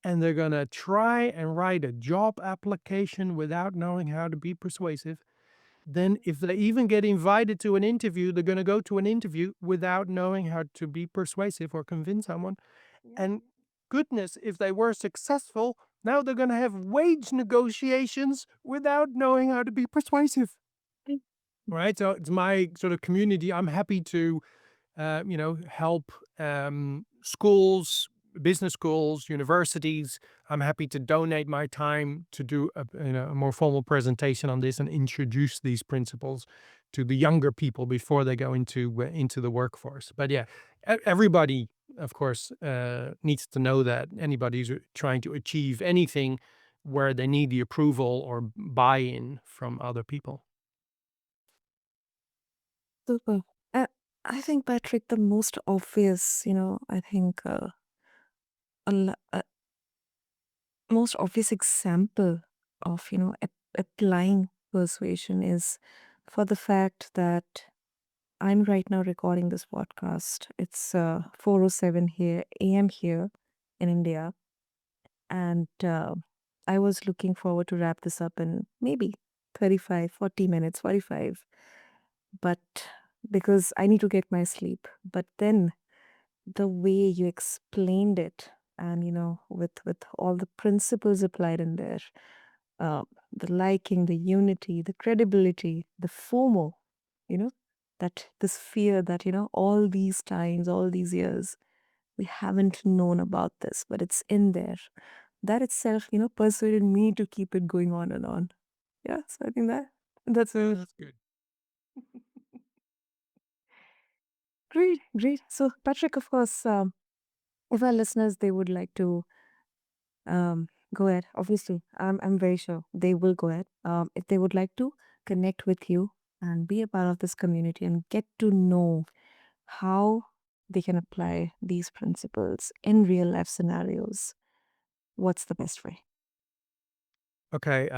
And they're going to try and write a job application without knowing how to be persuasive. Then, if they even get invited to an interview, they're going to go to an interview without knowing how to be persuasive or convince someone. Yeah. And goodness, if they were successful, now they're going to have wage negotiations without knowing how to be persuasive. Mm. Right. So it's my sort of community. I'm happy to help schools, business schools, universities. I'm happy to donate my time to do a more formal presentation on this and introduce these principles to the younger people before they go into the workforce. But yeah, everybody, of course, needs to know that anybody who's trying to achieve anything where they need the approval or buy-in from other people. Super. Uh, I think, Patrick, the most obvious, I think a most obvious example of, applying persuasion is for the fact that I'm right now recording this podcast. It's 4:07 here, AM here in India. And I was looking forward to wrap this up in maybe 35, 40 minutes, 45. But because I need to get my sleep. But then the way you explained it, and with all the principles applied in there, uh, the liking, the unity, the credibility, the FOMO, you know that this fear that all these times, all these years, we haven't known about this, but it's in there. That itself persuaded me to keep it going on and on. Yeah, so I think that's Yeah, a that's good. great, great. So Patrick, of course, if our listeners, they would like to Go ahead. Obviously, I'm very sure they will go ahead. If they would like to connect with you and be a part of this community and get to know how they can apply these principles in real life scenarios, what's the best way? Okay,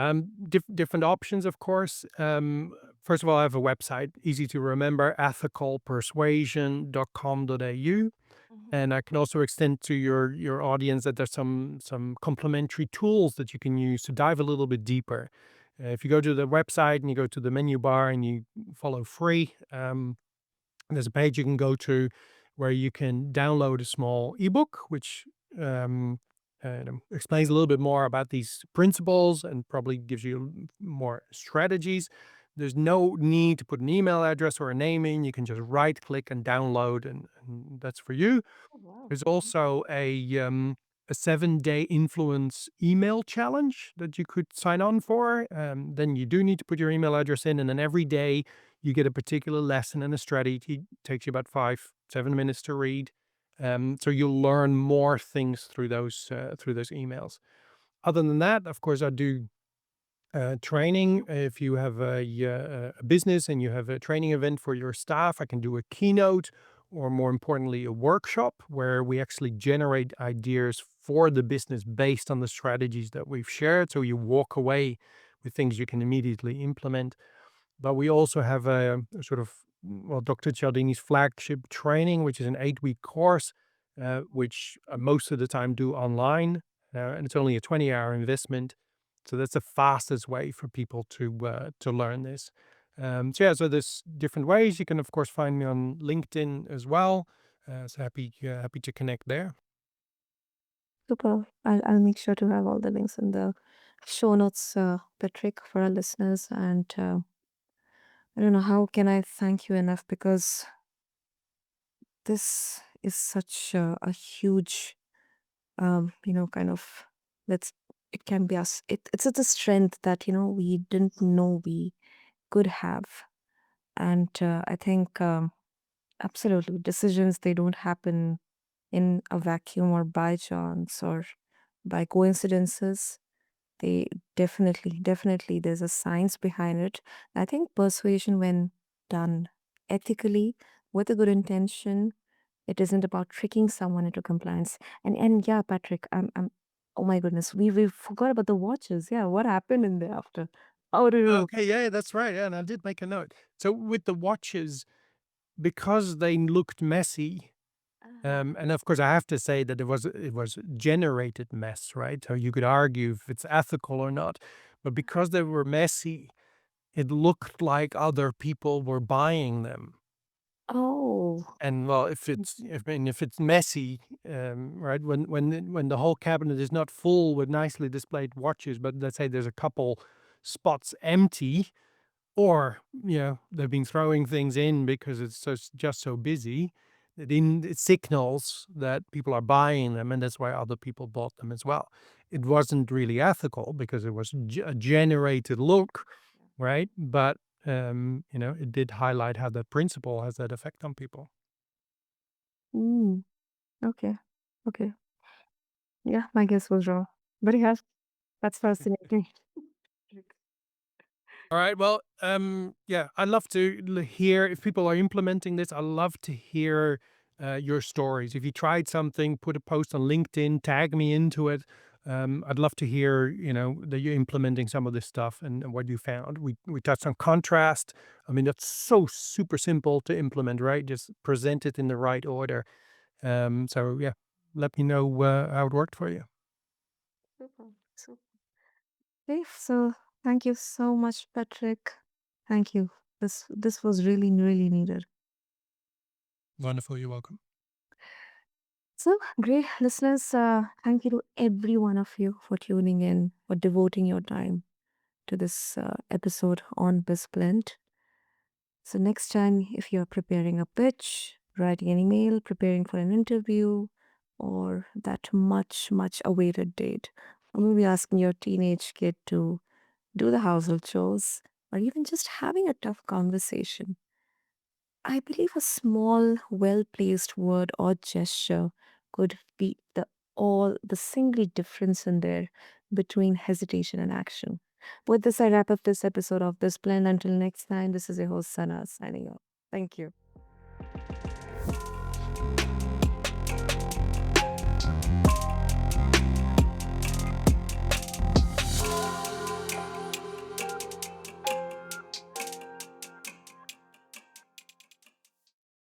different options, of course. First of all, I have a website, easy to remember, ethicalpersuasion.com.au. Mhm. And I can also extend to your audience that there's some complementary tools that you can use to dive a little bit deeper. If you go to the website and you go to the menu bar and you follow free, there's a page you can go to where you can download a small ebook, which um, explains a little bit more about these principles and probably gives you more strategies. There's no need to put an email address or a name in. You can just right click and download, and that's for you. Oh, wow. There's also a 7-day influence email challenge that you could sign on for. Then you do need to put your email address in, and then every day you get a particular lesson and a strategy. It takes you about 5, 7 minutes to read. So you'll learn more things through those emails. Other than that, of course, I do training. If you have a business and you have a training event for your staff, I can do a keynote or, more importantly, a workshop where we actually generate ideas for the business based on the strategies that we've shared. So you walk away with things you can immediately implement. But we also have a sort of, well, Dr. Cialdini's flagship training, which is an 8-week course, which I most of the time do online. And it's only a 20-hour investment. So that's the fastest way for people to learn this. So yeah, so there's different ways. You can of course find me on LinkedIn as well. So happy to connect there. Super. I'll make sure to have all the links in the show notes, Patrick, for our listeners. And I don't know how can I thank you enough because this is such a huge, kind of, let's. It can be us. It's a strength that we didn't know we could have, and I think absolutely decisions they don't happen in a vacuum or by chance or by coincidences. They definitely, there's a science behind it. I think persuasion, when done ethically with a good intention, it isn't about tricking someone into compliance. And yeah, Patrick, I'm oh my goodness, we forgot about the watches. Yeah, what happened in there after? How do you Okay, yeah, that's right. Yeah, and I did make a note. So with the watches, because they looked messy, and of course, I have to say that it was generated mess, right? So you could argue if it's ethical or not, but because they were messy, it looked like other people were buying them. Oh. And well, if it's messy, right? When the whole cabinet is not full with nicely displayed watches, but let's say there's a couple spots empty, or, they've been throwing things in because it's just so busy. It signals that people are buying them, and that's why other people bought them as well. It wasn't really ethical because it was a generated look, right? But, it did highlight how the principle has that effect on people. Mm, okay. Okay. Yeah, my guess was wrong. But yeah, that's fascinating. All right. Well, yeah, I'd love to hear if people are implementing this. I'd love to hear your stories. If you tried something, put a post on LinkedIn, tag me into it. I'd love to hear, that you're implementing some of this stuff and what you found. We touched on contrast. I mean, that's so super simple to implement, right? Just present it in the right order. So yeah, let me know how it worked for you. Super. So, okay, so thank you so much, Patrick. Thank you. This was really needed. Wonderful. You're welcome. So great listeners, thank you to every one of you for tuning in, for devoting your time to this episode on Bisplint. So next time, if you're preparing a pitch, writing an email, preparing for an interview, or that much awaited date, or maybe asking your teenage kid to do the household chores, or even just having a tough conversation, I believe a small, well placed word or gesture could be the single difference in there between hesitation and action. With this, I wrap up this episode of This Blend. Until next time, this is your host, Sana, signing off. Thank you.